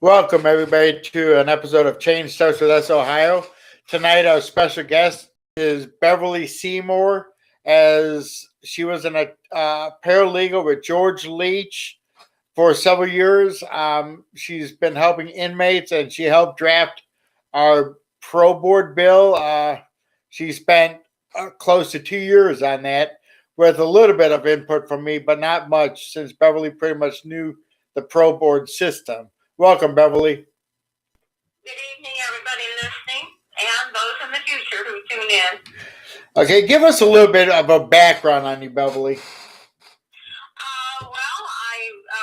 Welcome, everybody, to an episode of Change Starts with Us, Ohio. Tonight, our special guest is Beverly Semour, as she was a paralegal with George Leach for several years. She's been helping inmates, and she helped draft our pro board bill. She spent close to 2 years on that, with a little bit of input from me, but not much, since Beverly pretty much knew the pro board system. Welcome, Beverly. Good evening, everybody listening, and those in the future who tune in. Okay, give us a little bit of a background on you, Beverly. I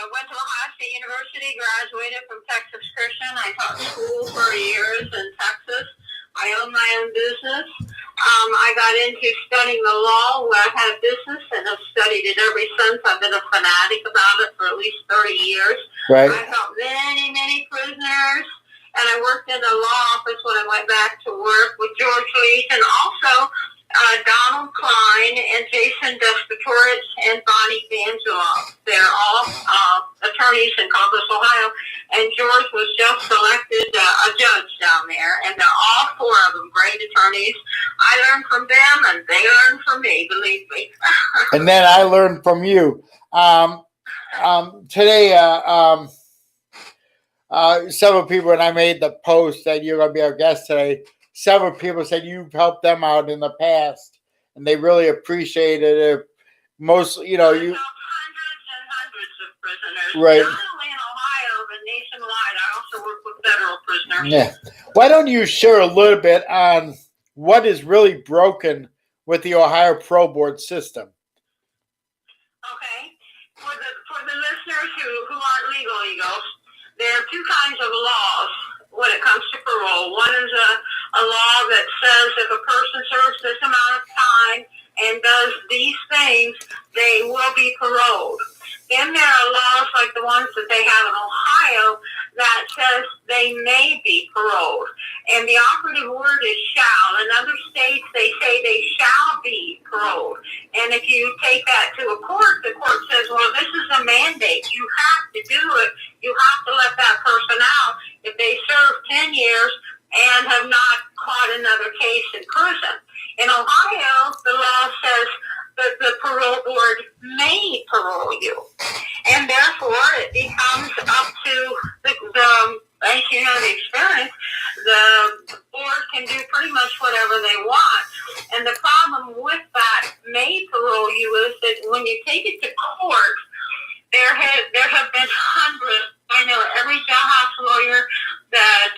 went to Ohio State University, graduated from Texas Christian. I taught school for years in Texas. I own my own business. I got into studying the law where I had a business and have studied it ever since. I've been a fanatic about it for at least 30 years. Right. I helped many prisoners, and I worked in the law office when I went back to work with George Leach, and also Donald Klein and Jason Despatoritz and Bonnie Vangeloff. They're all attorneys in Columbus, Ohio, and George was just elected a judge down there, and they're all four of them great attorneys. I learned from them, and they learned from me, believe me. And then I learned from you. Today, several people, when I made the post that you're going to be our guest today, several people said you've helped them out in the past, and they really appreciated it. Mostly, you helped hundreds and hundreds of prisoners, right? Not only in Ohio, but nationwide. I also work with federal prisoners. Yeah. Why don't you share a little bit on what is really broken with the Ohio Pro Board system? Okay. For the listeners who aren't legal eagles, there are two kinds of laws when it comes to parole. One is a law that says if a person serves this amount of time and does these things, they will be paroled. Then there are laws like the ones that they have in Ohio that says they may be paroled. And the operative word is shall. In other states, they say they shall be paroled. And if you take that to a court, the court says, well, this is a mandate. You have to do it. You have to let that person out if they serve 10 years and have not caught another case in prison. In Ohio, the law says that the parole board may parole you. And therefore, it becomes up to as you know, the experience, the board can do pretty much whatever they want. And the problem with that may parole you is that when you take it to court, there have been hundreds. I know every jailhouse lawyer that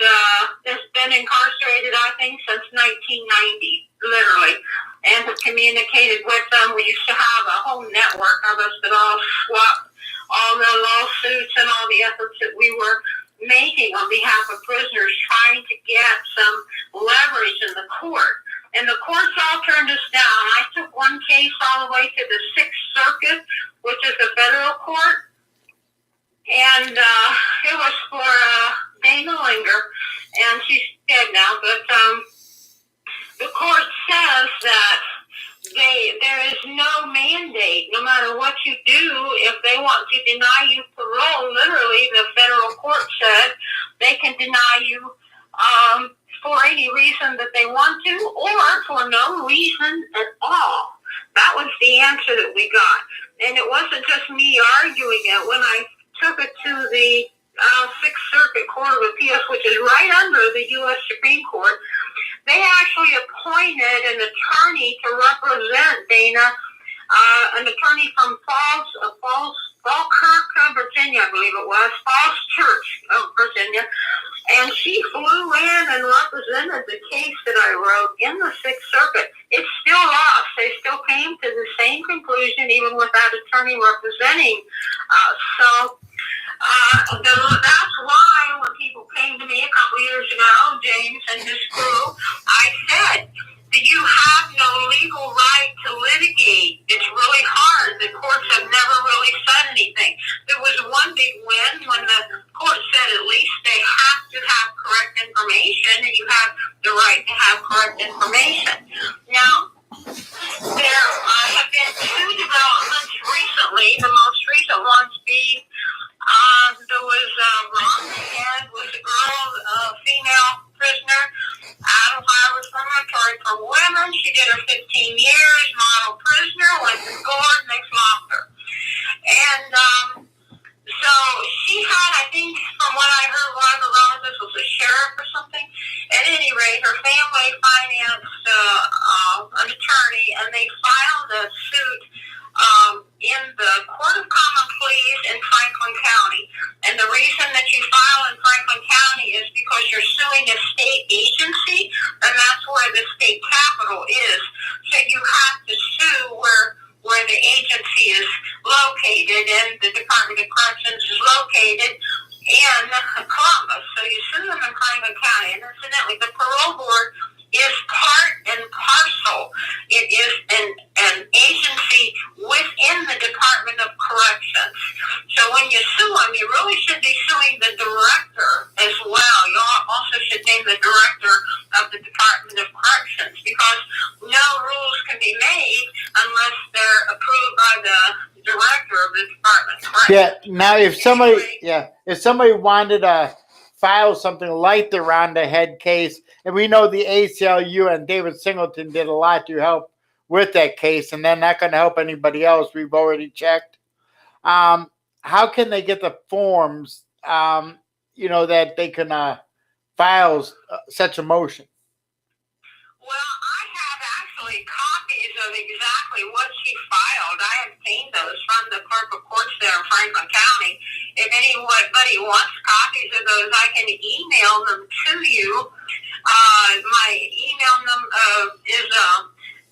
has been incarcerated, I think, since 1990, literally, and have communicated with them. We used to have a whole network of us that all swapped all the lawsuits and all the efforts that we were making on behalf of prisoners, trying to get some leverage in the court. And the courts all turned us down. I took one case all the way to the Sixth Circuit, which is a federal court, and it was for Dana Linger, and she's dead now, but the court says that there is no mandate, no matter what you do. If they want to deny you parole, literally, the federal court said they can deny you for any reason that they want to, or for no reason at all. That was the answer that we got. And it wasn't just me arguing it. When I took it to the Sixth Circuit Court of Appeals, which is right under the U.S. Supreme Court, they actually appointed an attorney to represent Dana, an attorney from Falkirk, Virginia, I believe it was, Falls Church of Virginia, and she flew in and represented the case that I wrote in the Sixth Circuit. It still lost. They still came to the same conclusion, even with that attorney representing. That's why when people came to me a couple years ago, James and his crew, I said, do you have no legal right to litigate? It's really hard. The courts have never really said anything. There was one big win when the court said at least they have to have correct information, and you have the right to have correct information. Now, there have been two developments recently, the most recent ones being 15 years, model prisoner, went to Gord, next lobster. And so she had, I think, from what I heard, one of the relatives was a sheriff or something. At any rate, her family financed an attorney, and they filed a suit in the Court of Common Pleas in Franklin County. And the reason that you file in Franklin County is because you're suing a state agency, and that's where the state capital is. So you have to sue where the agency is located, and the Department of Corrections is located in Columbus. So you sue them in Franklin County. And incidentally, the parole board is part and parcel. It is an agency within the Department of Corrections. So when you sue them, you really should be suing the director as well. You also should name the director of the Department of Corrections, because no rules can be made unless they're approved by the director of the Department of Corrections. Yeah. Now, if somebody wanted to file something like the Rhonda Head case, and we know the ACLU and David Singleton did a lot to help with that case, and they're not going to help anybody else. We've already checked. How can they get the forms, that they can file such a motion? Well, I have actually copies of exactly what she filed. I obtained those from the clerk of courts there in Franklin County. If anybody wants copies of those, I can email them to you. My email number is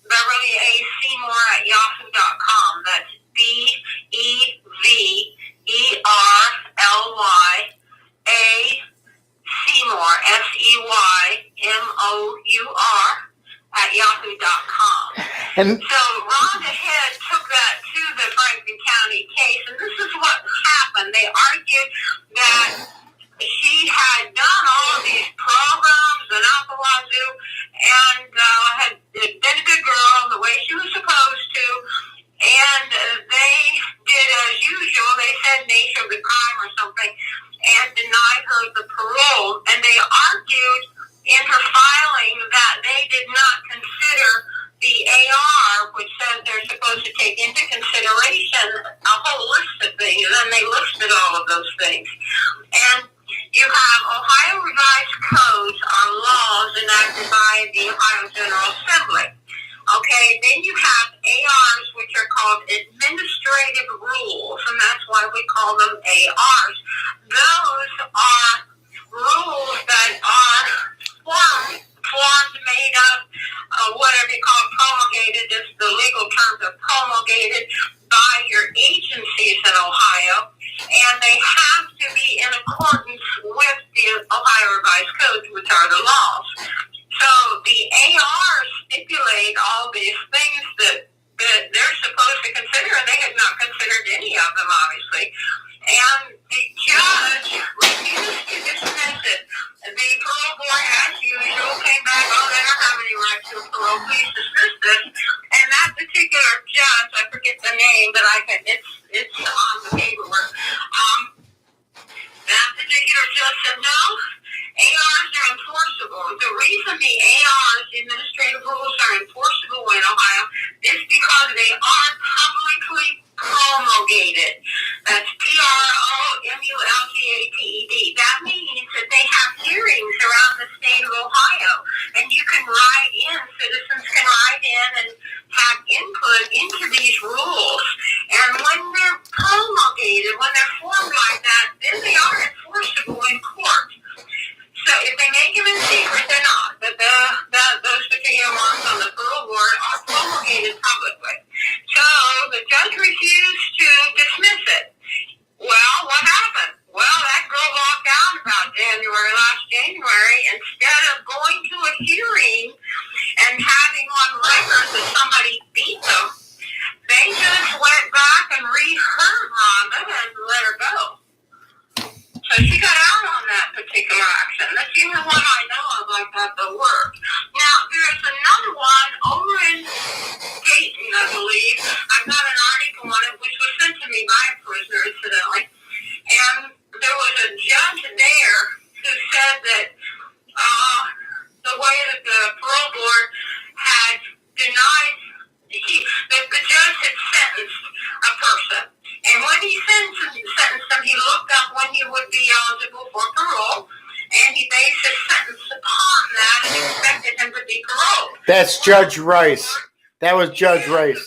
Beverly A. Semour at yahoo.com. That's BEVERLY A. Semour, SEYMOUR at yahoo.com. And so Rhonda Head took that to the Franklin County case, and this is what happened. They argued that she had done all of these programs and out the wazoo, and had been a good girl the way she was supposed to, and they did as usual. They said nature of the crime or something, and denied her the parole. And they argued in her filing that they did not consider the AR, which says they're supposed to take into consideration a whole list of things, and they listed all of those things. And you have Ohio Revised Codes are laws enacted by the Ohio General Assembly. Okay, then you have ARs, which are called administrative rules, and that's why we call them ARs. Those are rules that are formed, made up, whatever you call promulgated, is the legal term of promulgated by your agencies in Ohio, and they have to be in accordance with the Ohio Revised Codes, which are the laws. So the ARs stipulate all these things that they're supposed to consider, and they had not considered any of them, obviously. And the judge refused to dismiss it. The parole board, as usual, came back, they don't have any right to parole, please dismiss this. And that particular judge, I forget the name, but it's on the paperwork. That particular judge said, no, ARs are enforceable. The reason the ARs, the administrative rules, are enforceable in Ohio is because they are publicly promulgated. That's PROMULGATED. That means that they have hearings around the state of Ohio, and you can write in, citizens can write in and have input into these rules. And when they're promulgated, when they're formed like that, then they are enforceable in court. So if they make them in secret, they're not. But those particular ones on the parole board are promulgated publicly. So the judge refused to dismiss it. Well, what happened? Well, that girl walked out about last January. Instead of going to a hearing and having on record that somebody beat them, they just went back and reheard Rhonda and let her That's Judge Rice. That was Judge Rice.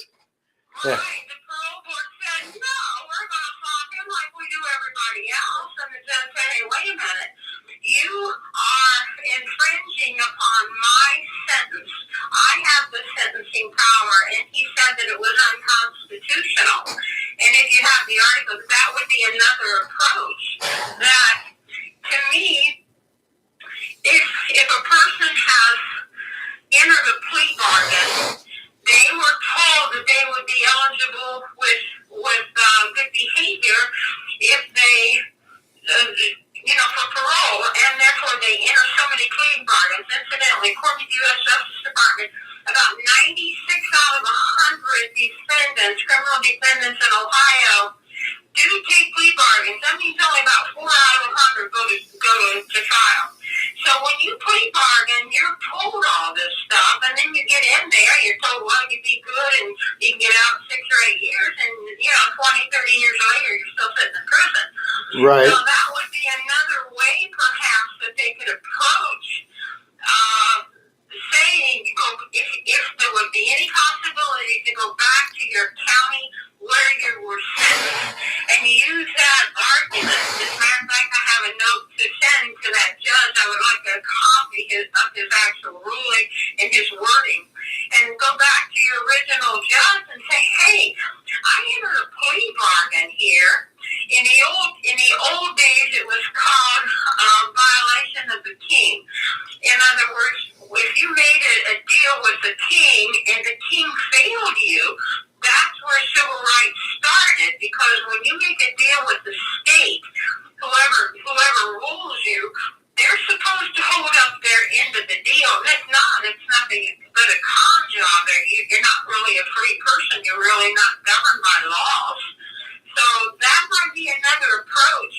Right. Yeah. The parole board said, no, we're going to talk him like we do everybody else. And the judge said, hey, wait a minute. You are infringing upon my sentence. I have the sentencing power. And he said that it was unconstitutional. And if you have the articles, that would be another approach. That, to me, if a person has entered a plea bargain, they were told that they would be eligible with good behavior if they, for parole, and therefore they enter so many plea bargains. Incidentally, according to the U.S. Justice Department, about 96 out of 100 defendants, criminal defendants in Ohio, do take plea bargains. That means only about 4 out of 100 go to trial. So when you plea bargain, you're told all this stuff, and then you get in there, you're told, well, you be good, and you can get out in 6 or 8 years, and, 20, 30 years later, you're still sitting in prison. Right. So that would be another way, perhaps, that they could approach saying, if there would be any possibility to go back to your county where you were sentenced and use that argument. As a matter of fact, I have a note to send to that judge. I would like a copy of his actual ruling and his wording, and go back to your original judge and say, hey, I entered a plea bargain here. In the old days, it was called violation of the king. In other words, if you made a deal with the king and the king failed you, that's where civil rights started, because when you make a deal with the state, whoever rules you, they're supposed to hold up their end of the deal. And it's nothing but a con job. You're not really a free person. You're really not governed by laws. So that might be another approach,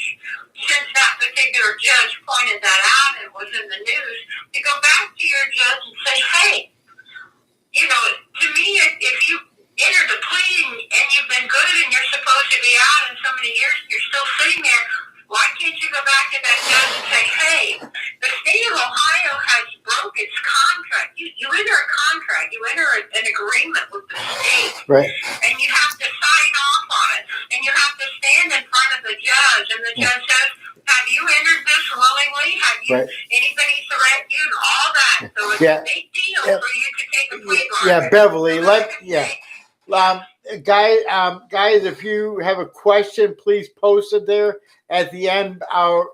since that particular judge pointed that out and was in the news, to go back to your judge and say, hey, to me, if you entered a plea and you've been good and you're supposed to be out in so many years and you're still sitting there, why can't you go back to that judge and say, hey, the state of Ohio has broke its contract. You enter a contract, you enter an agreement with the state, right, and you have to sign off on it, and you have to stand in front of the judge, and the judge says, have you entered this willingly? Have you anybody threatened you? And all that. So it's a big deal for you to take a plea bargain. Yeah, Beverly, guys, if you have a question, please post it there. At the end, I'll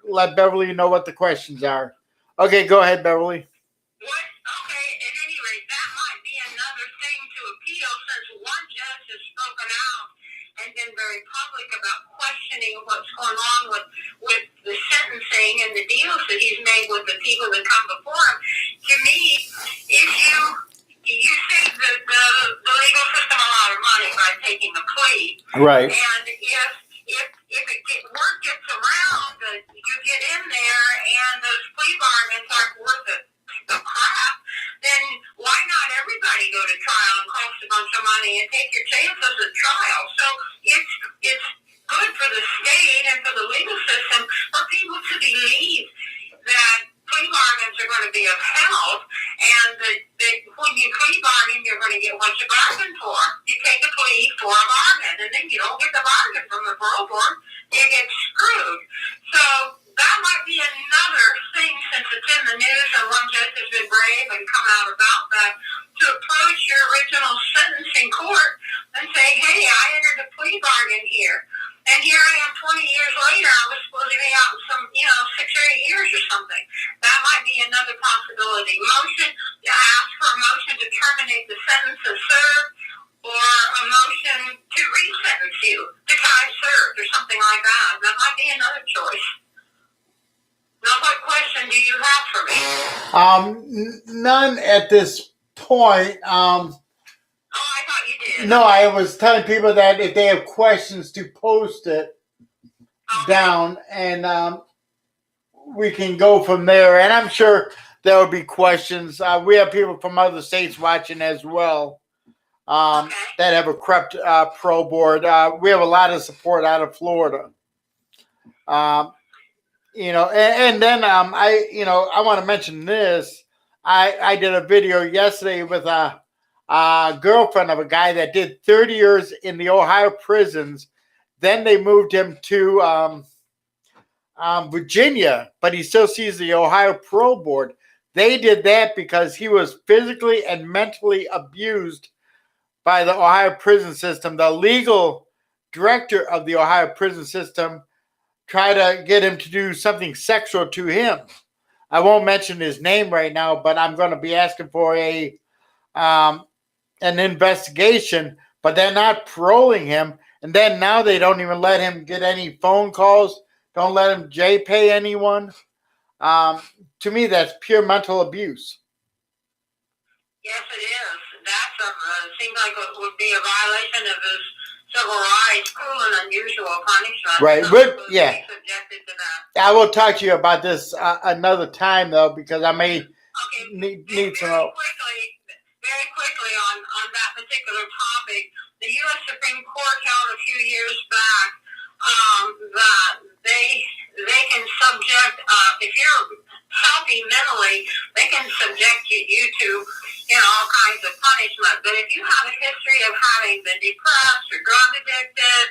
let Beverly know what the questions are. Okay, go ahead, Beverly. Okay, at any rate, that might be another thing to appeal, since one judge has spoken out and been very public about questioning what's going on with the sentencing and the deals that he's made with the people that come before him. To me, if you save the legal system a lot of money by taking a plea, right? And if word gets around that you get in there and those plea bargains aren't worth the crap, then why not everybody go to trial and cost a bunch of money and take your chances at trial? So it's good for the state and for the legal system for people to believe that plea bargains are going to be upheld, and that when you plea bargain, you're going to get what you bargained for. You take a plea for a bargain, and then you don't get the bargain from the parole board, you get screwed. So that might be another thing, since it's in the news and one judge has been brave and come out about that, to approach your original sentencing court and say, hey, I entered a plea bargain here. And here I am 20 years later, I was supposed to be out in some, 6 or 8 years or something. That might be another possibility. Ask for a motion to terminate the sentence and serve, or a motion to re-sentence you to time served or something like that. That might be another choice. Now, what question do you have for me? None at this point. Oh, I thought you did. No, I was telling people that if they have questions, to post it down, and we can go from there. And I'm sure there will be questions. We have people from other states watching as well, that have a corrupt pro board. We have a lot of support out of Florida. And then I want to mention this. I did a video yesterday with a girlfriend of a guy that did 30 years in the Ohio prisons. Then they moved him to Virginia, but he still sees the Ohio Parole Board. They did that because he was physically and mentally abused by the Ohio prison system. The legal director of the Ohio prison system tried to get him to do something sexual to him. I won't mention his name right now, but I'm going to be asking for an investigation. But they're not paroling him, and then now they don't even let him get any phone calls. Don't let him J-pay anyone. To me, that's pure mental abuse. Yes, it is. That seems like it would be a violation of his civil rights, cruel and unusual punishment. Right. Yeah. Subjected to that. I will talk to you about this another time, though, because I may need to know. Very quickly on that particular topic, the U.S. Supreme Court held a few years back that they can subject, if you're healthy mentally, they can subject you to all kinds of punishment. But if you have a history of having been depressed or drug addicted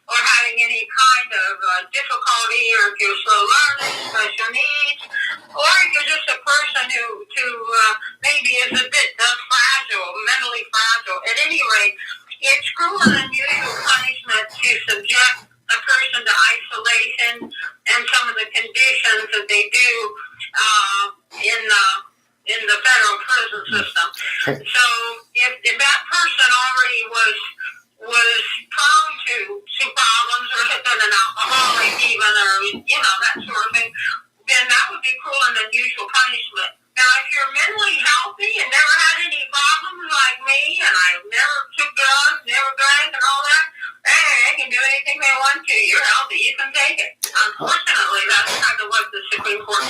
or having any kind of difficulty, or if you're slow learning, special needs, or if you're just a person who maybe is a bit fragile, mentally fragile, at any rate, it's cruel and unusual punishment to subject a person to isolation and some of the conditions that they do in the federal prison system. So if that person already was prone to some problems or had been an alcoholic even, or that sort of thing, then that would be cruel and unusual punishment. Now, if you're mentally healthy and never had any problems like me, and I never took drugs, never drank and all that, hey, they can do anything they want to. You're healthy, you can take it. Unfortunately, that's kind of what the Supreme Court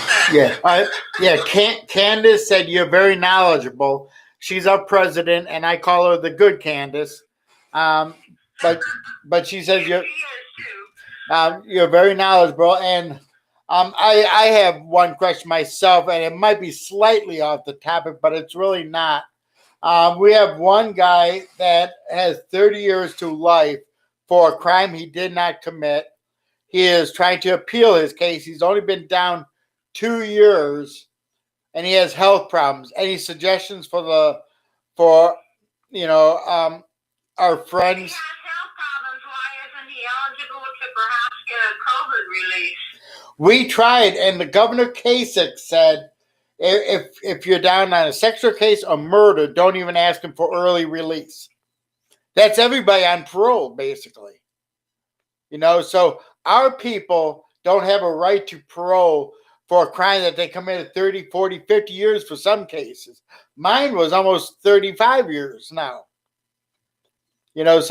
said. Candace said you're very knowledgeable. She's our president, and I call her the good Candace. But she says you're very knowledgeable, and I have one question myself, and it might be slightly off the topic, but it's really not. We have one guy that has 30 years to life for a crime he did not commit. He is trying to appeal his case. He's only been down 2 years, and he has health problems. Any suggestions for our friends? If he has health problems, why isn't he eligible to perhaps get a COVID release? We tried, and the Governor Kasich said if you're down on a sexual case or murder, don't even ask him for early release. That's everybody on parole, basically. So our people don't have a right to parole for a crime that they committed 30, 40, 50 years for some cases. Mine was almost 35 years now. Our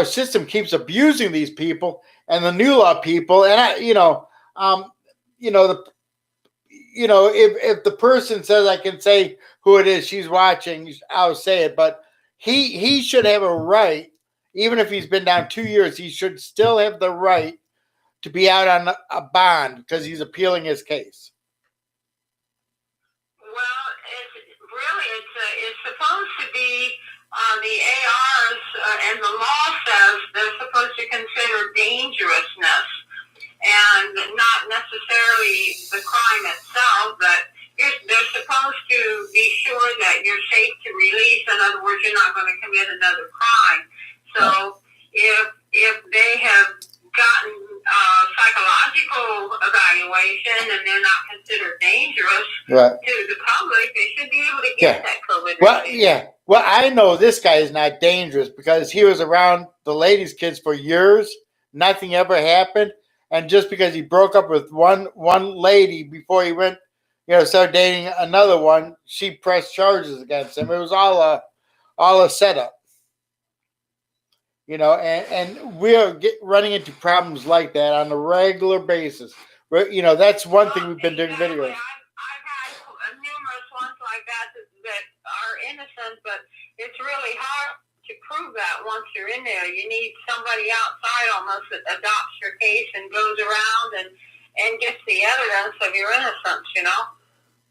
system keeps abusing these people and the new law people. And if the person says I can say who it is, she's watching, I'll say it. But he should have a right, even if he's been down 2 years, he should still have the right to be out on a bond because he's appealing his case. Well, it's supposed to be the ARs, and the law says they're supposed to consider dangerousness and not necessarily the crime itself, but they're supposed to be sure that you're safe to release. In other words, you're not going to commit another crime. So if they have gotten psychological evaluation and they're not considered dangerous to the public, they should be able to get that COVID. Well, I know this guy is not dangerous because he was around the ladies' kids for years. Nothing ever happened. And just because he broke up with one lady before he went, started dating another one, she pressed charges against him. It was all a setup. And we're running into problems like that on a regular basis. That's one thing we've been doing videos. I've had numerous ones like that are innocent, but it's really hard to prove that once you're in there. You need somebody outside almost that adopts your case and goes around and gets the evidence of your innocence,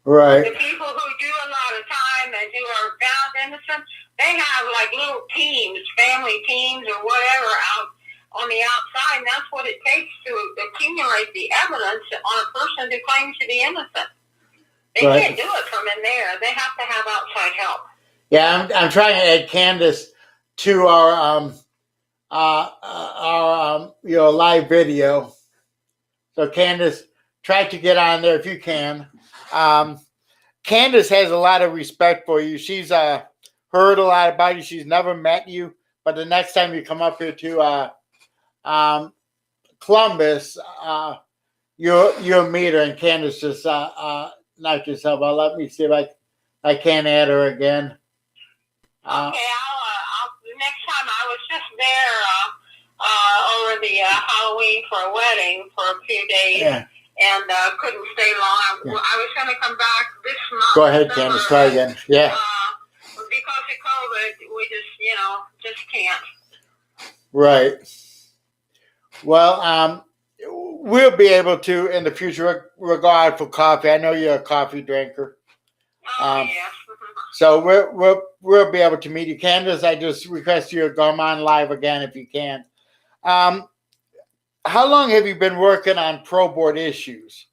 Right. The people who do a lot of time and who are found innocent, they have like little teams, family teams or whatever out on the outside, and that's what it takes to accumulate the evidence on a person who claims to be innocent. They can't do it from in there. They have to have outside help. Yeah, I'm trying to add Candace to our live video. So Candace, try to get on there if you can. Candace has a lot of respect for you. She's heard a lot about you. She's never met you, but the next time you come up here to Columbus, you'll meet her. And Candace just knocked yourself out. Let me see if I can add her again. Okay, I'll next time. I was just there over the Halloween for a wedding for a few days, and couldn't stay long. I was going to come back this month. Go ahead, Candace. Try again. Yeah. Because of COVID, we just can't. Right. Well, we'll be able to in the future. We'll go out for coffee. I know you're a coffee drinker. Yes. So we'll be able to meet you, Candace. I just request you to come on live again if you can. How long have you been working on pro board issues?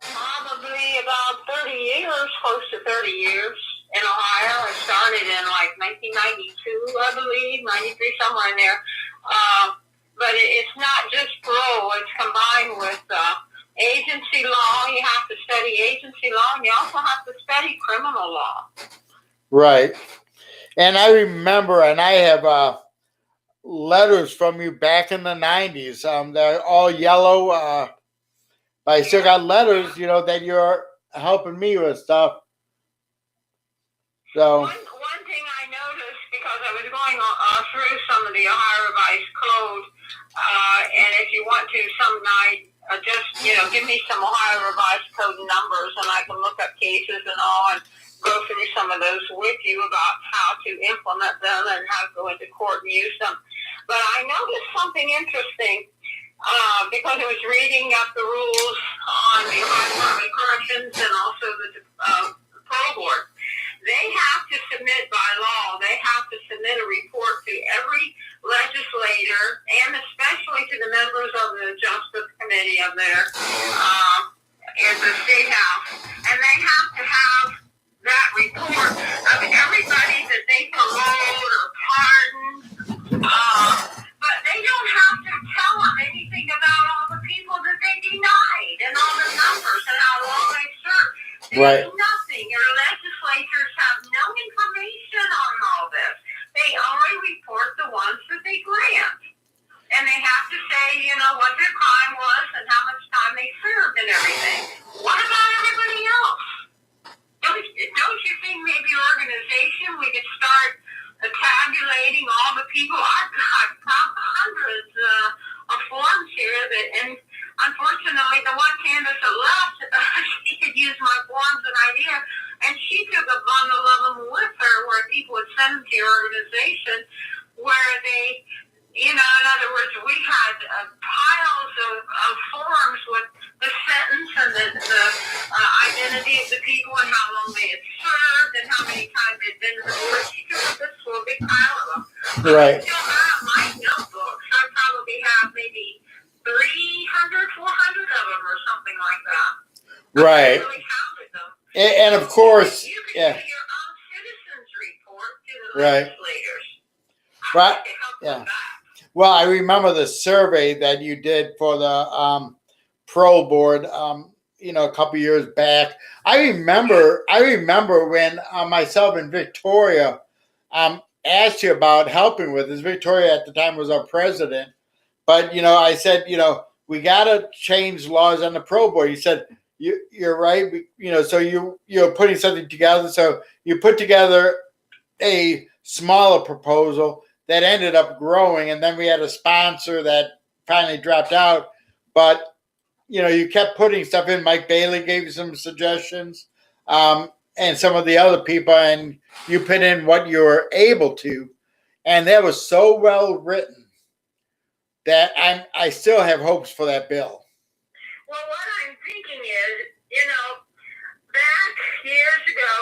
Probably about 30 years, close to 30 years in Ohio. I started in like 1992, I believe, 93, somewhere in there. But it's not just pro; it's combined with agency law. You have to study agency law, and you also have to study criminal law. Right. And I remember, and I have letters from you back in the 90s. They're all yellow, but I still got letters, that you're helping me with stuff. So one thing I noticed, because I was going through some of the Ohio Revised Code, and if you want to some night, just, give me some Ohio Revised Code numbers and I can look up cases and all and go through some of those with you about how to implement them and how to go into court and use them. But I noticed something interesting because I was reading up the rules on the Ohio Department of Corrections and also the parole board. They have to submit by law, they have to submit a report to every legislator and especially to the members of the Justice Committee up there in the State House. And they have to have that report of everybody that they paroled or pardoned. But they don't have to tell them anything about all the people that they denied and all the numbers and how long they served. There's nothing. Your legislatures have no information on all this. They only report the ones that they grant. And they have to say, what their crime was and how much time they served and everything. What about everybody else? Don't you think maybe your organization, we could start tabulating all the people? I've got hundreds of forms here and unfortunately, the one Candace that left, she could use my forms and idea, and she took a bundle of them with her where people would send them to your organization where they, in other words, we had piles of forms with the sentence and the identity of the people and how long they had served and how many times they'd been to the board. She took this to a big pile of them. Right. I still have my notebooks. I probably have maybe 300, 400 of them or something like that. Right. I really counted them. And of course, you can do your own citizens report to the legislators. Right. Yeah. Well, I remember the survey that you did for the pro board, a couple years back. I remember when myself and Victoria asked you about helping with this. Victoria at the time was our president. But, I said, we got to change laws on the pro board. You said, you're right. So you're putting something together. So you put together a smaller proposal that ended up growing. And then we had a sponsor that finally dropped out. But, you kept putting stuff in. Mike Bailey gave you some suggestions and some of the other people. And you put in what you were able to. And that was so well written that I still have hopes for that bill. Well, what I'm thinking is years ago,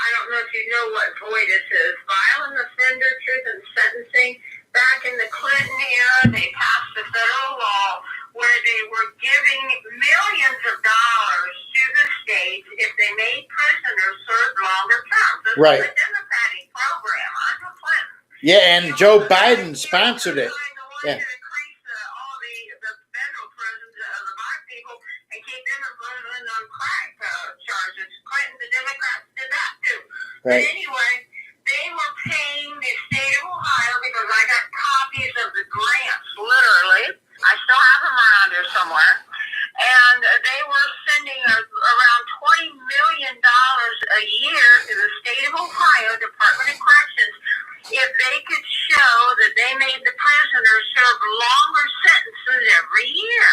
I don't know if you know what VOIDS is, Violent Offender Truth and Sentencing. Back in the Clinton era, they passed a federal law where they were giving millions of dollars to the states if they made prisoners serve longer terms. This Right. was a Democratic program under Clinton. Yeah, and Joe Biden sponsored it. Yeah. All the federal prisons of the black people and keep them imprisoned on crack charges. Clinton, the Democrats did that too. Right. But anyway, they were paying the state of Ohio because I got copies of the grants, literally. I still have them around here somewhere. And they were sending around $20 million a year to the state of Ohio Department of Corrections if they could show that they made the prisoners serve longer sentences every year.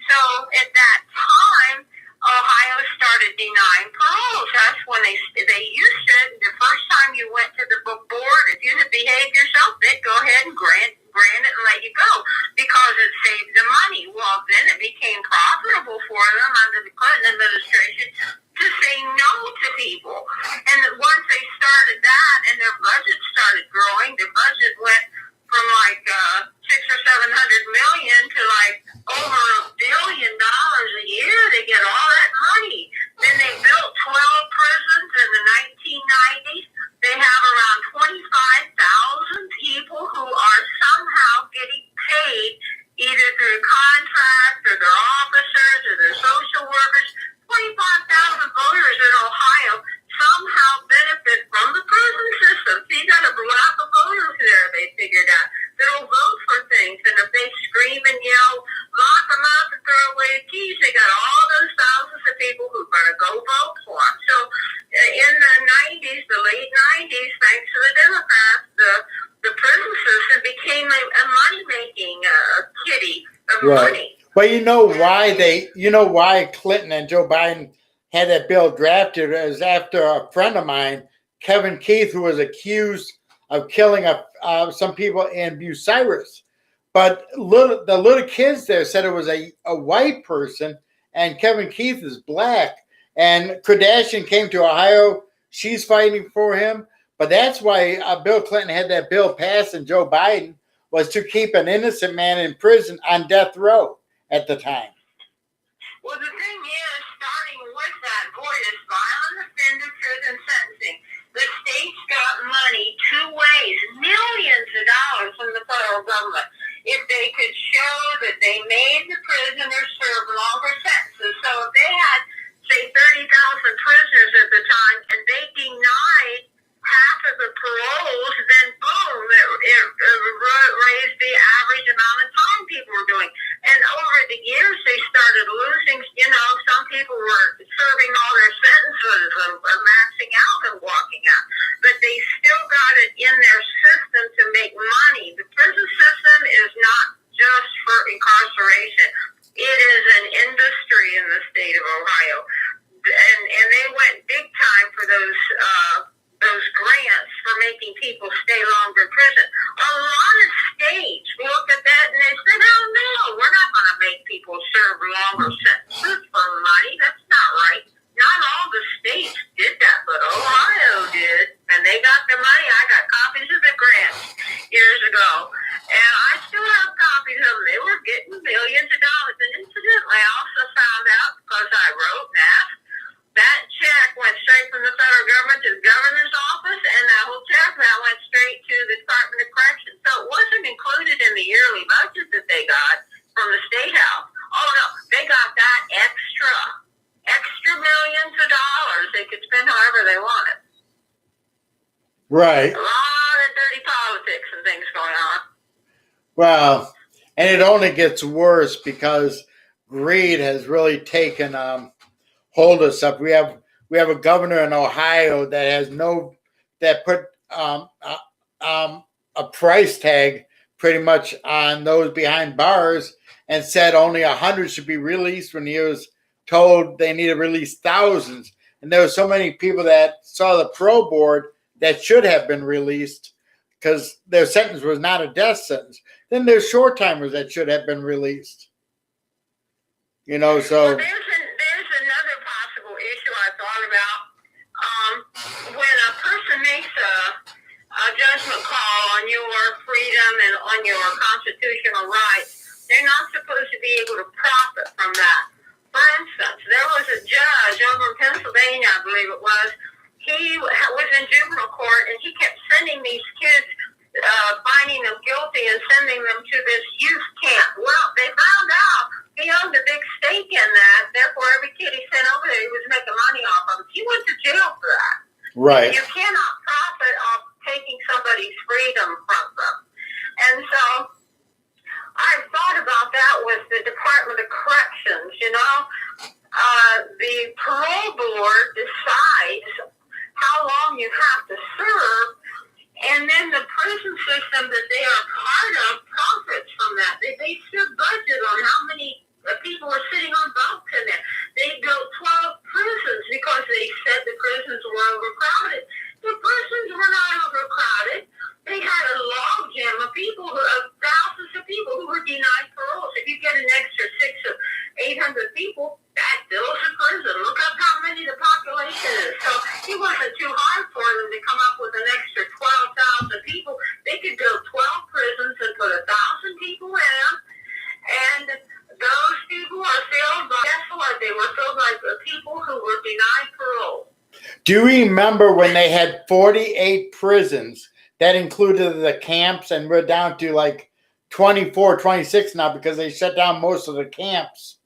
So at that time, Ohio started denying paroles. That's when they used to, the first time you went to the board, if you had behaved yourself, they'd go ahead and grant it and let you go because it saved the money. Well, then it became profitable for them under the Clinton administration to say no to people. And once they started that and their budget started growing, the budget went from like $600 or $700 million to like over $1 billion a year. They get all that money. Then they built 12 prisons in the 1990s. They have around 25,000 people who are somehow getting paid either through contract or their officers or their social workers. 25,000 voters in Ohio somehow benefit from the prison system. So you got a block of voters there, they figured out, that'll vote for things. And if they scream and yell, lock them up and throw away the keys, they got all those thousands of people who are going to go vote for them. So in the 90s, the late 90s, thanks to the Democrats, the prison system became a money-making kitty of money. But you know why Clinton and Joe Biden had that bill drafted is after a friend of mine, Kevin Keith, who was accused of killing some people in Bucyrus. But the little kids there said it was a white person, and Kevin Keith is black. And Kardashian came to Ohio. She's fighting for him. But that's why Bill Clinton had that bill passed, and Joe Biden was to keep an innocent man in prison on death row at the time. Well, the thing is, starting with that VOIDS, Violent Offender Truth and Sentencing, the states got money two ways, millions of dollars from the federal government, if they could show that they made the prisoners serve longer sentences. So if they had, say, 30,000 prisoners at the time, and they denied half of the paroles, then boom, it raised the average amount of time people were doing. And over the years, they started losing, some people were serving all their sentences and maxing out and walking out. But they still got it in their system to make money. The prison system is not just for incarceration. It is an industry in the state of Ohio. And they went big time for those grants for making people stay longer in prison. A lot of states looked at that and they said, oh no, we're not going to make people serve longer sentences for money. That's not right. Not all the states did that, but Ohio did. And they got the money. I got copies of the grants years ago. And I still have copies of them. They were getting millions of dollars. And incidentally, I also found out, because I wrote that check went straight from the federal government to the governor's office, and that whole check that went straight to the Department of Corrections. So it wasn't included in the yearly budget that they got from the State House. Oh no, they got that extra millions of dollars they could spend however they wanted. Right. A lot of dirty politics and things going on. Well, and it only gets worse because greed has really taken hold of stuff. We have a governor in Ohio that put a price tag pretty much on those behind bars and said only 100 should be released when he was told they need to release thousands. And there were so many people that saw the parole board that should have been released because their sentence was not a death sentence. Then there's short timers that should have been released. So. Well, there's another possible issue I thought about. in juvenile court, and he kept sending these kids, finding them guilty and sending them to this youth camp. Well, they found out he owned a big stake in that. Therefore, every kid he sent over there, he was making money off of. He went to jail for that. Right. You cannot profit off taking somebody's freedom from them. And so I thought about that with the Department of Corrections. The parole board decides how long you have to serve, and then the prison system that they are part of profits from that. They base their budget on how many people are sitting on bunks in there. They built 12 prisons because they said the prisons were overcrowded. The prisons were not overcrowded. They had a logjam of people, thousands of people who were denied parole. So if you get an extra 600 or 800 people, that fills a prison. Look up how many the population is. So it wasn't too hard for them to come up with an extra 12,000 people. They could build 12 prisons and put 1,000 people in them. And those people are filled by, guess what? They were filled by the people who were denied parole. Do you remember when they had 48 prisons? That included the camps, and we're down to like 24, 26 now because they shut down most of the camps,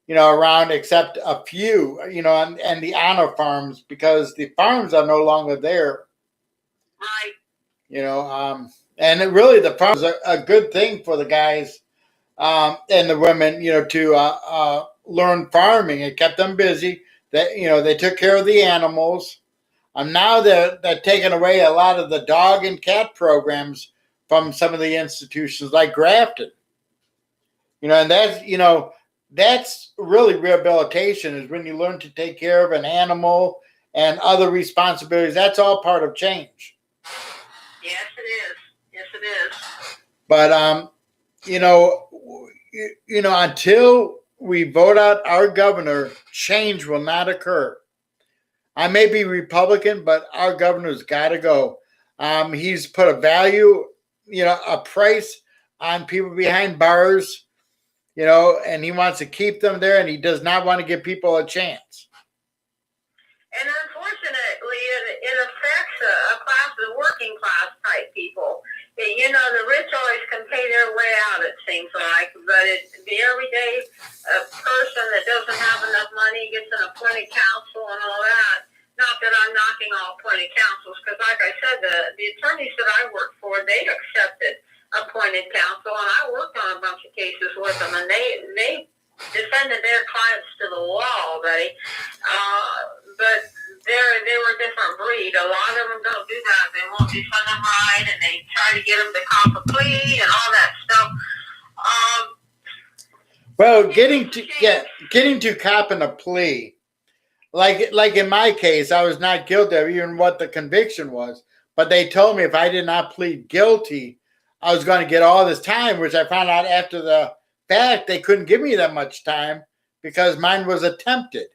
around except a few, and the honor farms because the farms are no longer there. Right. And the farms are a good thing for the guys and the women, to learn farming. It kept them busy. They took care of the animals. Now they're taking away a lot of the dog and cat programs from some of the institutions like Grafton. And that's really rehabilitation, is when you learn to take care of an animal and other responsibilities. That's all part of change. Yes, it is. Yes, it is. But until we vote out our governor, change will not occur. I may be Republican, but our governor's got to go. He's put a value, a price on people behind bars, and he wants to keep them there, and he does not want to give people a chance. And unfortunately, it affects a class of working class type people. The rich always can pay their way out, it seems like, but the everyday person that doesn't have enough money gets an appointed counsel and all that. Not that I'm knocking all appointed counsels, because like I said, the attorneys that I worked for, they accepted appointed counsel, and I worked on a bunch of cases with them, and they defended their clients to the wall, buddy. But they were a different breed. A lot of them don't do that. They won't defend them right, and they try to get them to cop a plea and all that stuff. Well, getting to copping a plea, like in my case, I was not guilty of even what the conviction was, but they told me if I did not plead guilty, I was going to get all this time, which I found out after the fact they couldn't give me that much time because mine was attempted.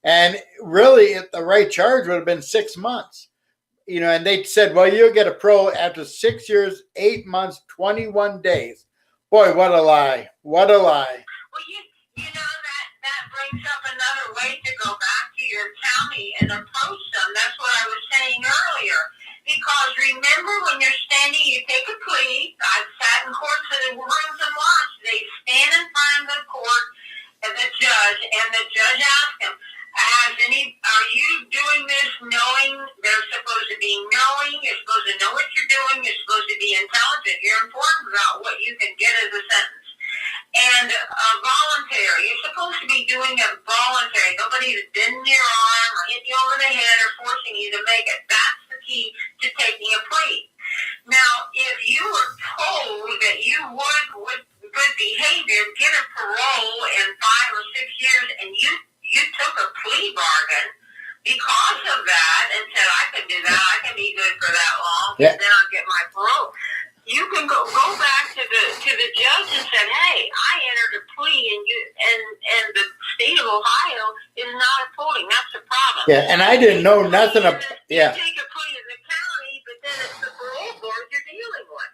And really, if the right charge would have been 6 months, and they said, well, you'll get a parole after 6 years, 8 months, 21 days. Boy, what a lie. What a lie. Well, that brings up another way to go back to your county and approach them. That's what I was saying earlier. Because remember, when you're standing, you take a plea. I've sat in courts and rooms and watched. They stand in front of the court and the judge asks them, are you doing this knowing? They're supposed to be knowing. You're supposed to know what you're doing. You're supposed to be intelligent. You're informed about what you can get as a sentence. And voluntary. You're supposed to be doing it voluntary. Nobody's bending your arm or hitting you over the head or forcing you to make it. That's the key to taking a plea. Now, if you were told that you would, with good behavior, get a parole in 5 or 6 years, and you took a plea bargain because of that and said, I can do that, I can be good for that long, and then I'll get my parole. You can go back to the judge and said, hey, I entered a plea and the state of Ohio is not upholding. That's the problem. Yeah, and I didn't know nothing about You take a plea in the county, but then it's the parole board you're dealing with.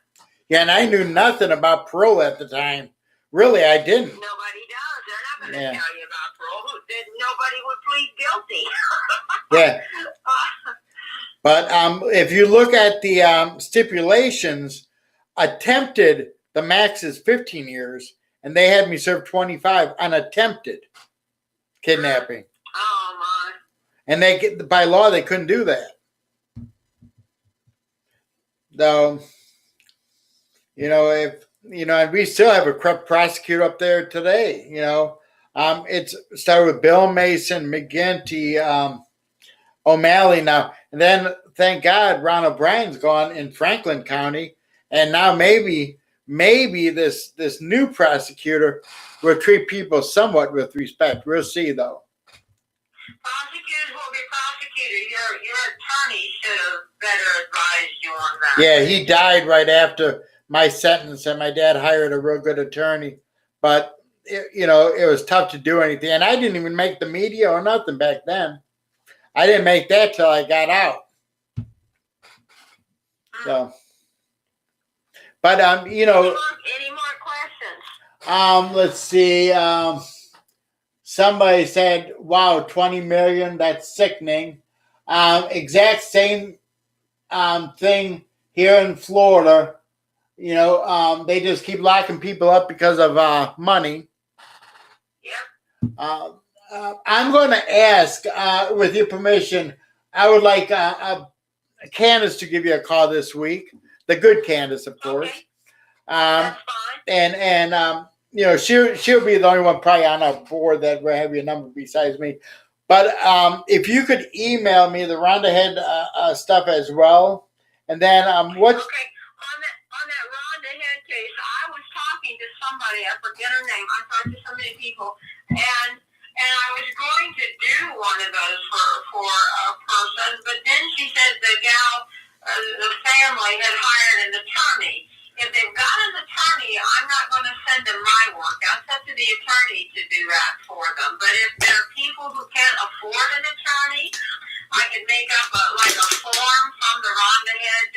Yeah, and I knew nothing about parole at the time. Really, I didn't. Nobody does. They're not going to tell you about parole. Nobody would plead guilty. Yeah. But if you look at the stipulations, attempted, the max is 15 years, and they had me serve 25 on attempted kidnapping. Oh my! And by law they couldn't do that. So, if and we still have a corrupt prosecutor up there today. It's started with Bill Mason, McGinty, O'Malley now, and then thank God Ron O'Brien's gone in Franklin County, and now maybe this new prosecutor will treat people somewhat with respect. We'll see, though. Prosecutors will be prosecutors. Your attorney should have better advised you on that. Yeah, he died right after my sentence, and my dad hired a real good attorney, but it was tough to do anything, and I didn't even make the media or nothing back then. I didn't make that till I got out. So, but Any more questions? Let's see. Somebody said, "Wow, 20 million. That's sickening." Exact same thing here in Florida. They just keep locking people up because of money. Yep. I'm going to ask, with your permission, I would like Candace to give you a call this week. The good Candace, of course. Okay. That's fine. And she'll be the only one probably on our board that will have your number besides me. But if you could email me the Rhonda Head stuff as well, and then what? Okay. On that Rhonda Head case, I was talking to somebody. I forget her name. I talked to so many people, and I was going to do one of those for a person, but then she said the gal, the family had hired an attorney. If they've got an attorney, I'm not going to send them my work. That's up to the attorney to do that for them. But if there are people who can't afford an attorney, I could make up a form from the Rhonda Head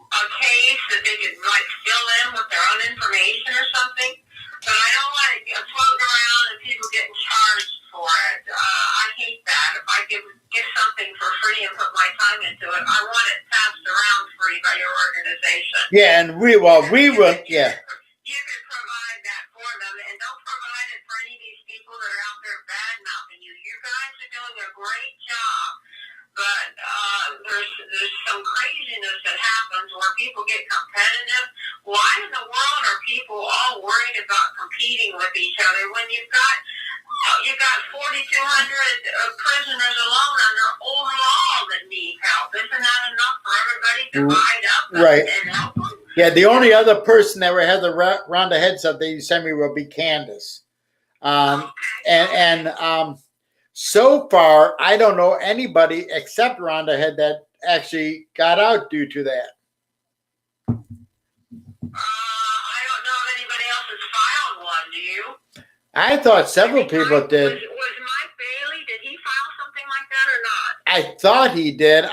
a case that they could fill in with their own information or something. But I don't want it floating around and people getting charged for it. I hate that. If I could get something for free and put my time into it, I want it passed around free by your organization. Yeah, and we will. Yeah. You can provide that for them, and don't provide it for any of these people that are out there bad mouthing you. You guys are doing a great job, but there's some craziness that happens where people get competitive. Why in the world are people all worried about competing with each other when you've got 4,200 prisoners alone under old law that need help? Isn't that enough for everybody to divide up and help them? Yeah, the only other person that would have the Rhonda Head stuff that you send me will be Candace. And so far, I don't know anybody except Rhonda Head that actually got out due to that. I don't know if anybody else has filed one. Do you? I thought several people did. Was Mike Bailey? Did he file something like that or not? I thought he did.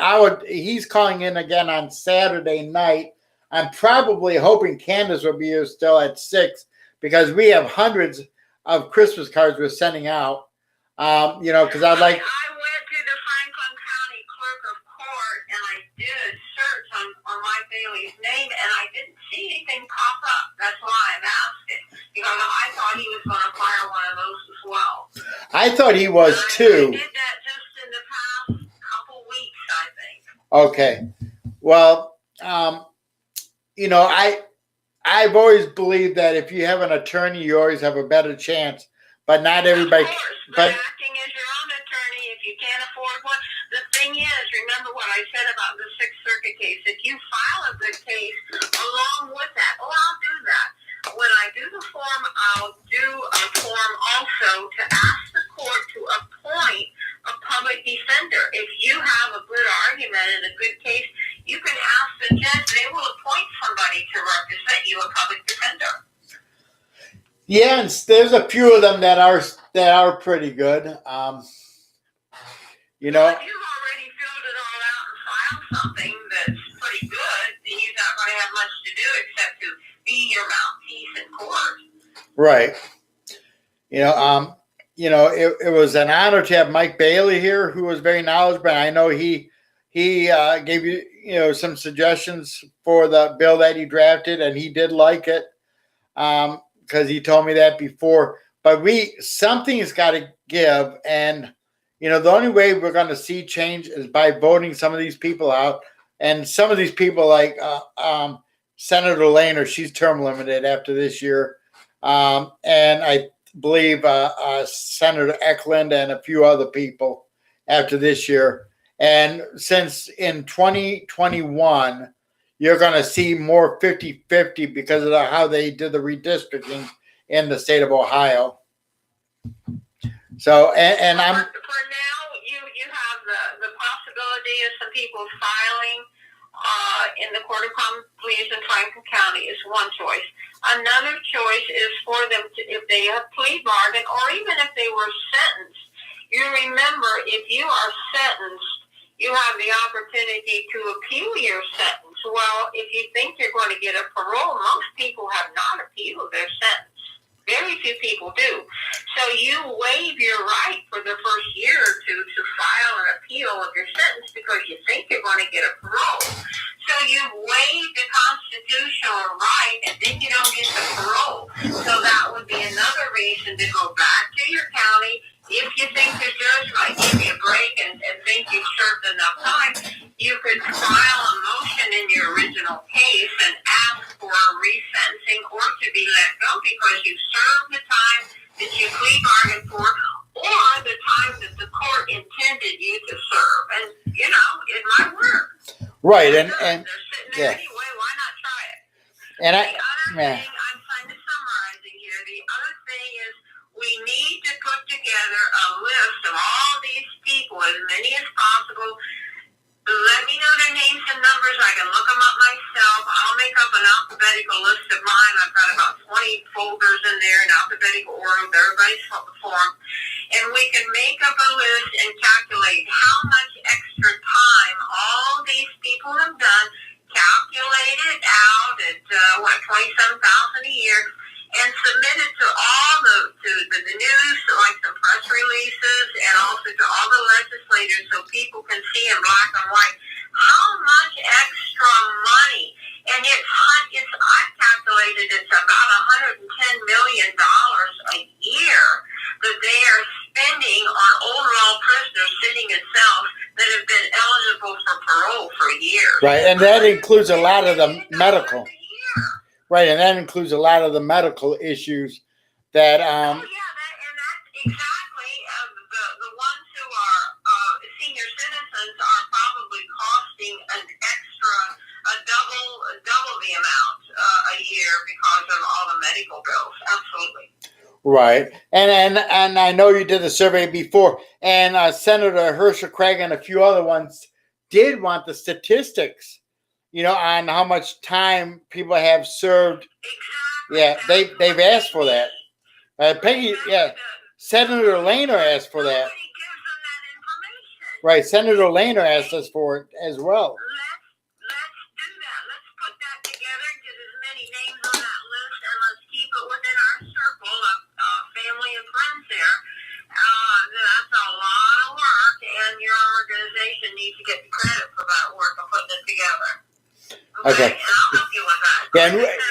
He's calling in again on Saturday night. I'm probably hoping Candace will be here still at 6 because we have hundreds of Christmas cards we're sending out. Because I'd like. I went to the Franklin County Clerk of Court and I did search on Mike Bailey's name and I didn't see anything pop up. That's why I'm asking because I thought he was going to file one of those as well. I thought he was too. I did that just in the past couple weeks, I think. Okay. Well, I've always believed that if you have an attorney, you always have a better chance. But not everybody. Of course, but acting as your own attorney, if you can't afford one. The thing is, remember what I said about the Sixth Circuit case. If you file a good case along with that, I'll do that. When I do the form, I'll do a form also to ask the court to appoint a public defender. If you have a good argument and a good case, you can ask the judge. They will appoint somebody to represent you, a public defender. Yeah, and there's a few of them that are pretty good. Well, if you've already filled it all out and filed something that's pretty good, then you're not going to have much to do except to be your mouthpiece in court. Right. It was an honor to have Mike Bailey here, who was very knowledgeable. I know he he gave you some suggestions for the bill that he drafted, and he did like it because he told me that before. But something's got to give, and the only way we're going to see change is by voting some of these people out, and some of these people like Senator Lehner, she's term limited after this year, and I believe Senator Eklund and a few other people after this year. And since in 2021, you're going to see more 50-50 because of how they did the redistricting in the state of Ohio. So, and I'm... For now, you have the possibility of some people filing in the Court of Common Pleas in Franklin County is one choice. Another choice is for them to, if they have plea bargain or even if they were sentenced. You remember, if you are sentenced, you have the opportunity to appeal your sentence. Well, if you think you're going to get a parole, most people have not appealed their sentence. Very few people do. So you waive your right for the first year or two to file an appeal of your sentence because you think you're going to get a parole. So you waive the constitutional right and then you don't get the parole. So that would be another reason to go back to your county. If you think the judge might give you a break and think you've served enough time, you could file a motion in your original case and ask for a resentencing or to be let go because you've served the time that you plea bargained for or the time that the court intended you to serve. And, it might work. Right. And they're sitting there anyway. Why not try it? And the other thing, I'm kind of summarizing here, the other thing is we need to put together a list of all these people, as many as possible. Let me know their names and numbers. I can look them up myself. I'll make up an alphabetical list of mine. I've got about 20 folders in there in alphabetical order with everybody's form. And we can make up a list and calculate how much extra time all these people have done, calculate it out at, $27,000 a year, and submit it to all to the news, to like some press releases, and also to all the legislators so people can see in black and white how much extra money. And I've calculated it's about $110 million a year that they are spending on old-law prisoners sitting in cells that have been eligible for parole for years. Right, and that includes a lot of the medical. Right, and that includes a lot of the medical issues that. That's exactly the ones who are senior citizens are probably costing an extra double the amount a year because of all the medical bills. Absolutely. Right, and I know you did the survey before, and Senator Herschel Craig and a few other ones did want the statistics. On how much time people have served. Exactly. Yeah, they've asked for that. Peggy, Senator Lehner asked for that. Nobody gives them that information. Right, Senator Lehner asked us for it as well. Let's do that. Let's put that together, get as many names on that list, and let's keep it within our circle of family and friends there. That's a lot of work, and your organization needs to get the credit for that work of putting it together. Okay. And I'll help you with that.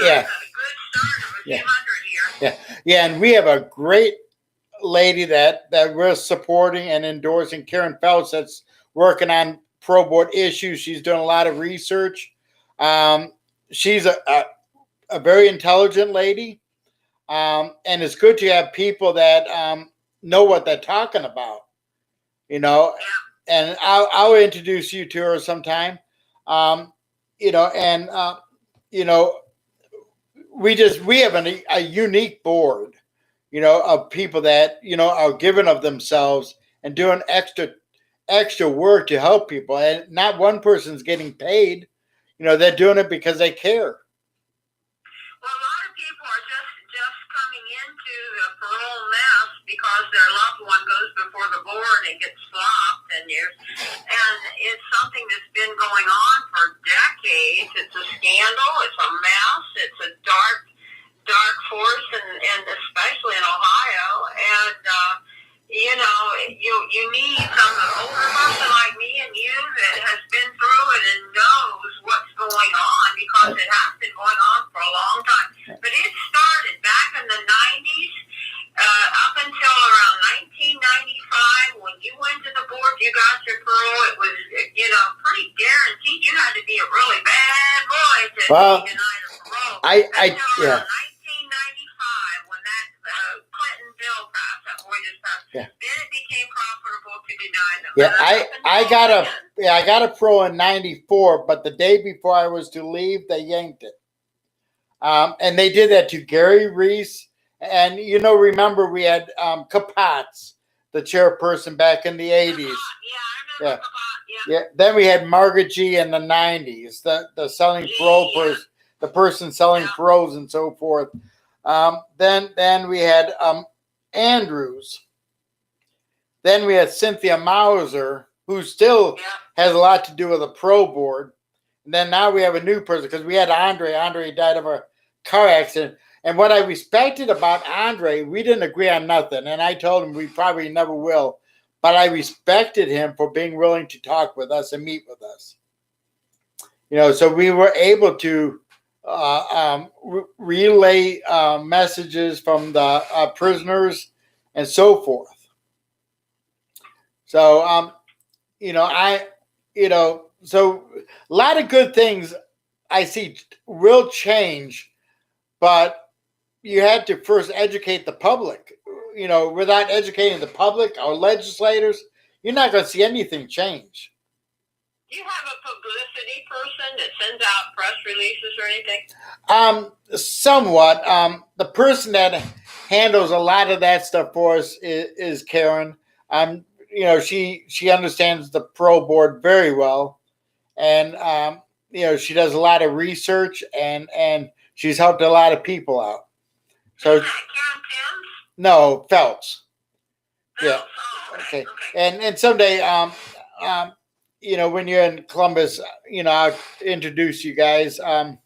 Yeah, a good start of a few hundred here. Yeah, and we have a great lady that we're supporting and endorsing, Karen Phelps, that's working on pro board issues. She's doing a lot of research. She's a very intelligent lady, and it's good to have people that know what they're talking about. And I'll introduce you to her sometime. We have a unique board, of people that, are giving of themselves and doing extra work to help people. And not one person's getting paid, they're doing it because they care. Well, a lot of people are just coming into the parole mess because their loved one goes before the board and gets flopped, and it's something that's been going on for decades. It's a scandal. It's a mess. It's a dark force, and especially in Ohio. And you need some older person like me and you that has been pretty guaranteed you had to be a really bad boy to Well, be denied a parole. Yeah. 1995, when that Clinton bill passed, that boy just passed. Yeah. Then it became profitable to deny them. Yeah, I got a pro in '94, but the day before I was to leave, they yanked it. And they did that to Gary Reese, and remember we had Kapatz, the chairperson back in the '80s. Yeah, I remember. Yeah. Then we had Margaret G in the '90s, the selling parole person, the person selling paroles and so forth. Then we had Andrews. Then we had Cynthia Mauser, who still has a lot to do with the pro board. And then now we have a new person because we had Andre. Andre died of a car accident. And what I respected about Andre, we didn't agree on nothing. And I told him we probably never will. But I respected him for being willing to talk with us and meet with us. So we were able to relay messages from the prisoners and so forth. So, so a lot of good things I see will change, but you had to first educate the public. Without educating the public or legislators, you're not going to see anything change. Do you have a publicity person that sends out press releases or anything? Somewhat. The person that handles a lot of that stuff for us is Karen. She understands the pro board very well, and she does a lot of research and she's helped a lot of people out. So Karen Timms? No, Phelps. Yeah. Oh, okay. And someday, when you're in Columbus, I'll introduce you guys. And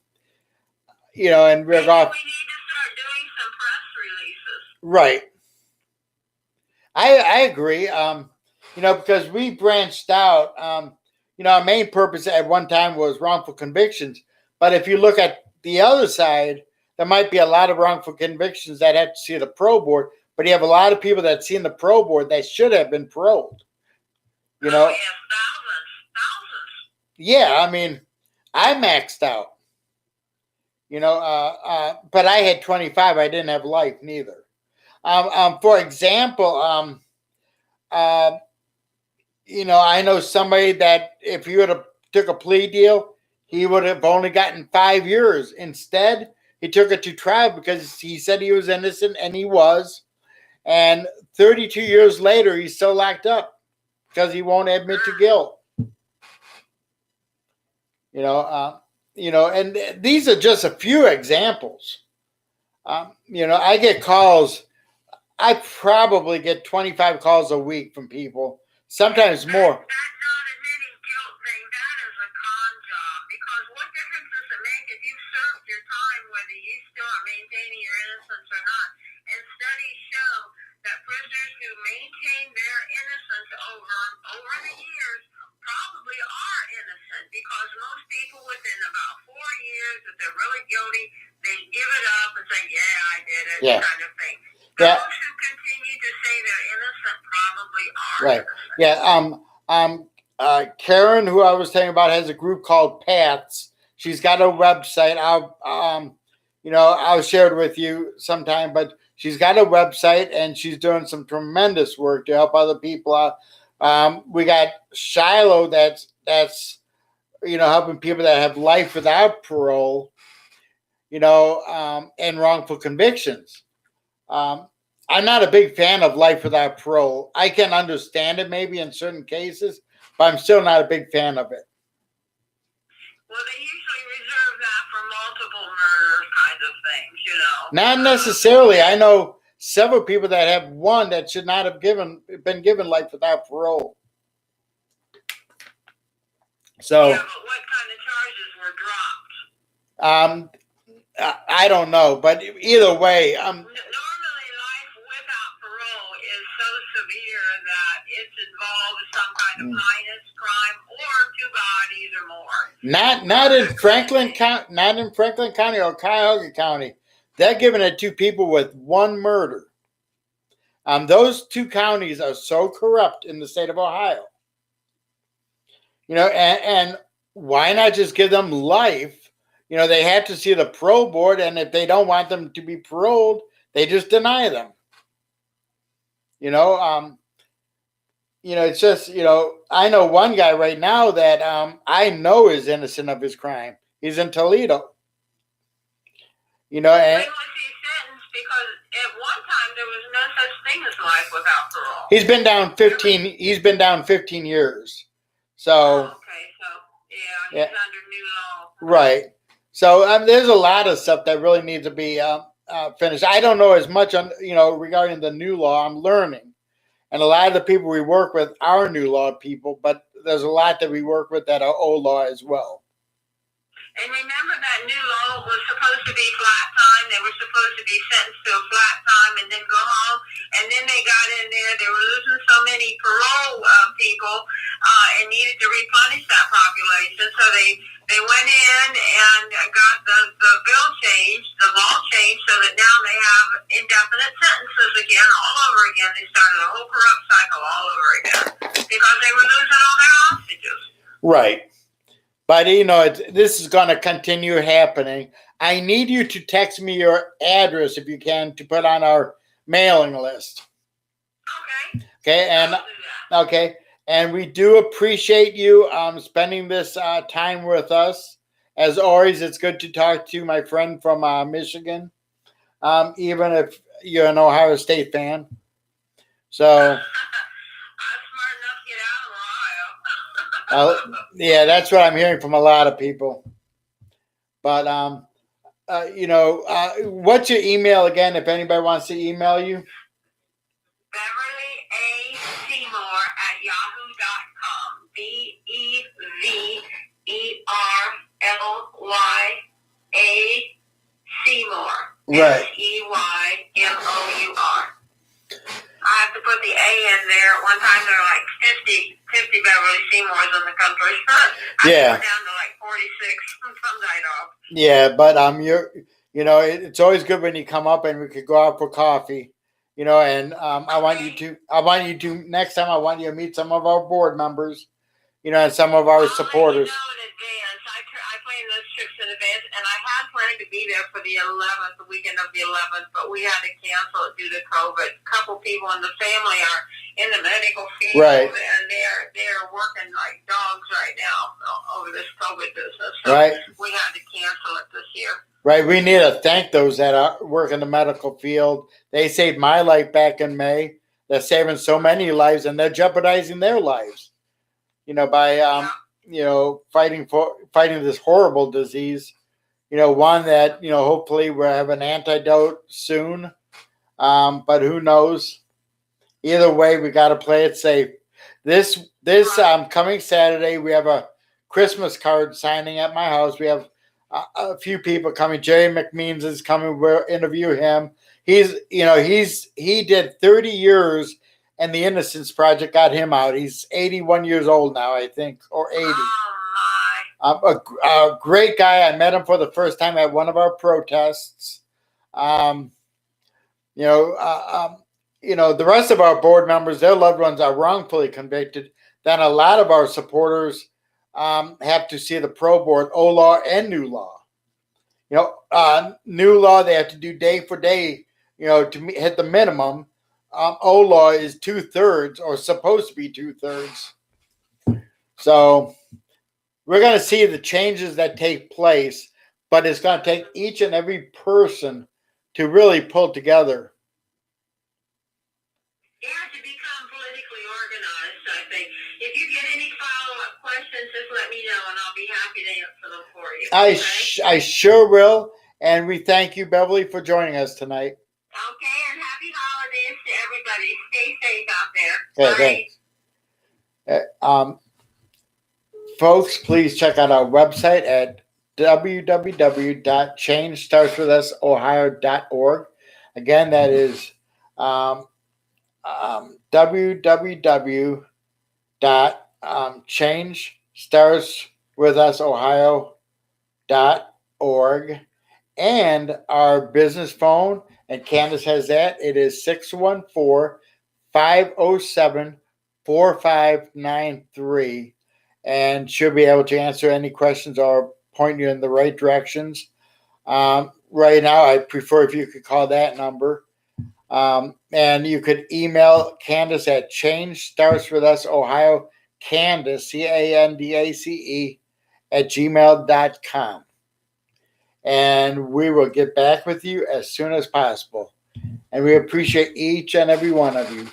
we're off. We need to start doing some press releases. Right. I agree. Because we branched out. Our main purpose at one time was wrongful convictions. But if you look at the other side, there might be a lot of wrongful convictions that have to see the pro board. But you have a lot of people that seen the pro board that should have been paroled. Oh, thousands. Yeah, I mean, I maxed out. But I had 25. I didn't have life neither. For example, I know somebody that if you would have took a plea deal, he would have only gotten 5 years. Instead, he took it to trial because he said he was innocent, and he was. And 32 years later, he's still locked up because he won't admit to guilt. And these are just a few examples. I get calls. I probably get 25 calls a week from people, sometimes more. That's not admitting guilt thing. That is a con job. Because what difference does it make if you've served your time, whether you still are maintaining your innocence or not? And studies show that prisoners who maintain their innocence over the years probably are innocent, because most people within about 4 years, if they're really guilty, they give it up and say, yeah, I did it, kind of thing. Those who continue to say they're innocent probably are innocent. Yeah. Karen, who I was telling about, has a group called Paths. She's got a website. I'll share it with you sometime, but she's got a website and she's doing some tremendous work to help other people out. We got Shiloh that's helping people that have life without parole, and wrongful convictions. I'm not a big fan of life without parole. I can understand it maybe in certain cases, but I'm still not a big fan of it. Well, they usually reserve that for multiple murder kind of things, Not necessarily. I know several people that have one that should not have been given life without parole. So, yeah, but what kind of charges were dropped? I don't know, but either way, Normally, life without parole is so severe that it's involved in some kind of heinous crime or 2 bodies or more. Not in Franklin County, or Cuyahoga County. They're giving it to people with one murder. Those 2 counties are so corrupt in the state of Ohio. And why not just give them life? They have to see the parole board, and if they don't want them to be paroled, they just deny them. It's just, I know one guy right now that I know is innocent of his crime. He's in Toledo. And when was he sentenced? Because at one time there was no such thing as life without parole. He's been down 15. He's been down 15 years. So. Okay, so he's under new law. Right. So there's a lot of stuff that really needs to be finished. I don't know as much on regarding the new law. I'm learning, and a lot of the people we work with are new law people, but there's a lot that we work with that are old law as well. And remember that new law was supposed to be flat time. They were supposed to be sentenced to a flat time and then go home. And then they got in there. They were losing so many parole people and needed to replenish that population. So they went in and got the bill changed, the law changed, so that now they have indefinite sentences again, all over again. They started a whole corrupt cycle all over again because they were losing all their hostages. Right. But, this is going to continue happening. I need you to text me your address, if you can, to put on our mailing list. Okay. Okay. Okay. And we do appreciate you spending this time with us. As always, it's good to talk to my friend from Michigan, even if you're an Ohio State fan. So... yeah, that's what I'm hearing from a lot of people. But what's your email again? If anybody wants to email you, Beverly A. Semour at yahoo.com. BEVERLY Semour. Right. SEYMOUR. I have to put the A in there. At one time, there were like 50 Beverly Semours in the country. Yeah. We're down to like 46. Some died off. Yeah, but it's always good when you come up and we could go out for coffee. And I want you to next time. I want you to meet some of our board members. And some of our supporters. I'll let you know in advance. I plan those trips in advance, and I had planned to be there for the 11th, the weekend of the 11th, but we had to cancel it due to COVID. A couple people in the family are in the medical field, right, and they're working like dogs right now over this COVID business. So right. We had to cancel it this year. Right. We need to thank those that work in the medical field. They saved my life back in May. They're saving so many lives, and they're jeopardizing their lives. By fighting this horrible disease. One that hopefully we'll have an antidote soon. But who knows? Either way, we got to play it safe. This coming Saturday, we have a Christmas card signing at my house. We have a few people coming. Jerry McMeans is coming. We'll interview him. He did 30 years. And the Innocence Project got him out. He's 81 years old now, I think, or 80. Oh, a great guy. I met him for the first time at one of our protests. The rest of our board members, their loved ones are wrongfully convicted. Then a lot of our supporters have to see the pro board, old law and new law. New law, they have to do day for day, to hit the minimum. Old law is 2/3 or supposed to be 2/3. So we're going to see the changes that take place, but it's going to take each and every person to really pull together. You have to become politically organized, I think. If you get any follow-up questions, just let me know, and I'll be happy to answer them for you. I sure will, and we thank you, Beverly, for joining us tonight. Okay, and happy holidays to everybody. Stay safe out there. Okay, thanks. Folks, please check out our website at www.changestartswithusohio.org. Again, that is www.changestartswithusohio.org. And our business phone, and Candace has that, it is 614-507-4593. and she'll be able to answer any questions or point you in the right directions. Right now, I prefer if you could call that number. And you could email Candace at Change Starts With Us Ohio, Candace, CANDACE, at gmail.com. And we will get back with you as soon as possible. And we appreciate each and every one of you.